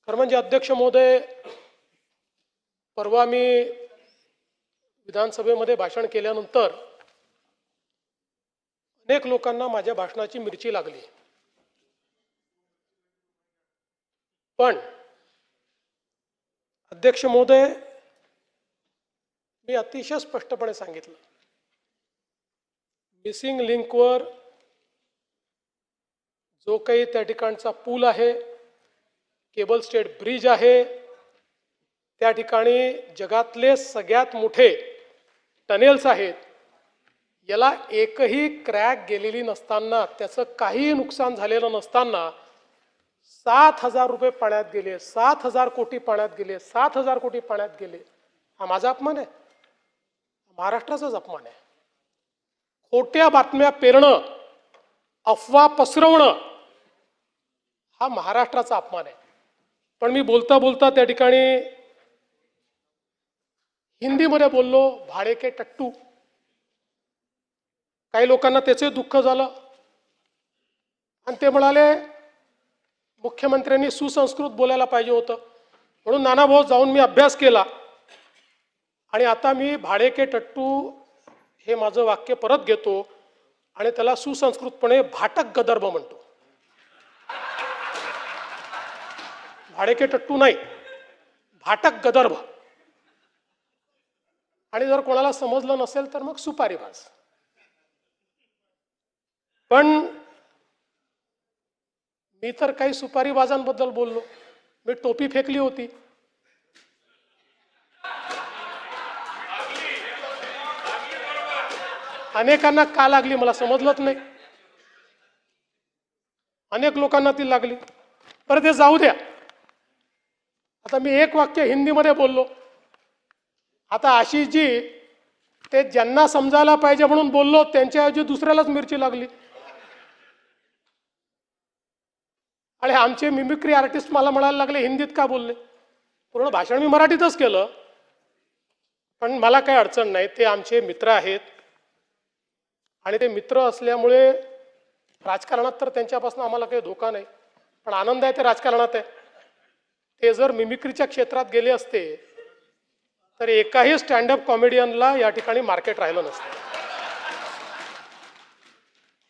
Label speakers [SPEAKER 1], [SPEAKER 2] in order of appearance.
[SPEAKER 1] खरं म्हणजे अध्यक्ष महोदय, परवा मी विधानसभेमध्ये भाषण केल्यानंतर अनेक लोकांना माझ्या भाषणाची मिरची लागली। पण अध्यक्ष महोदय, मी अतिशय स्पष्टपणे सांगितलं, मिसिंग लिंकवर जो काही त्या ठिकाणचा पूल आहे, केबल स्टेट ब्रिज आहे, त्या ठिकाणी जगातले सगळ्यात मोठे टनेल्स आहेत, याला एकही क्रॅक गेलेली नसताना, त्याचं काही नुकसान झालेलं नसताना 7,000 रुपये पाण्यात गेले, 7,000 कोटी पाण्यात गेले, 7,000 कोटी पाण्यात गेले। हा माझा अपमान आहे? महाराष्ट्राचाच अपमान आहे। खोट्या बातम्या पेरणं, अफवा पसरवणं हा महाराष्ट्राचा अपमान आहे। पण मी बोलता बोलता त्या ठिकाणी हिंदीमध्ये बोललो, भाडे के टट्टू। काही लोकांना त्याचे दुःख झालं आणि ते म्हणाले मुख्यमंत्र्यांनी सुसंस्कृत बोलायला पाहिजे होतं। म्हणून नानाभाऊ जाऊन मी अभ्यास केला आणि आता मी भाडे के टट्टू हे माझं वाक्य परत घेतो आणि त्याला सुसंस्कृतपणे भाटक गदर्भ म्हणतो। भाडे के टट्टू नाही, भाटक गदर्भ। आणि जर कोणाला समजलं नसेल तर मग सुपारीबाज। पण मी तर काही सुपारीबाजांबद्दल बोललो, मी टोपी फेकली होती। अनेकांना का लागली मला समजलंच नाही, अनेक लोकांना ती लागली। बरं ते जाऊ द्या, आता मी एक वाक्य हिंदीमध्ये बोललो। आता आशिषजी ते ज्यांना समजायला पाहिजे म्हणून बोललो, त्यांच्याऐवजी दुसऱ्यालाच मिरची लागली। आणि आमचे मिमिक्री आर्टिस्ट मला म्हणायला लागले हिंदीत का बोलले। पूर्ण भाषण मी मराठीतच केलं, पण मला काही अडचण नाही, ते आमचे मित्र आहेत आणि ते मित्र असल्यामुळे राजकारणात तर त्यांच्यापासून आम्हाला काही धोका नाही, पण आनंद आहे ते राजकारणात आहे। ते जर मिमिक्रीच्या क्षेत्रात गेले असते तर एकाही स्टँडअप कॉमेडियनला या ठिकाणी मार्केट राहिलं नसतं।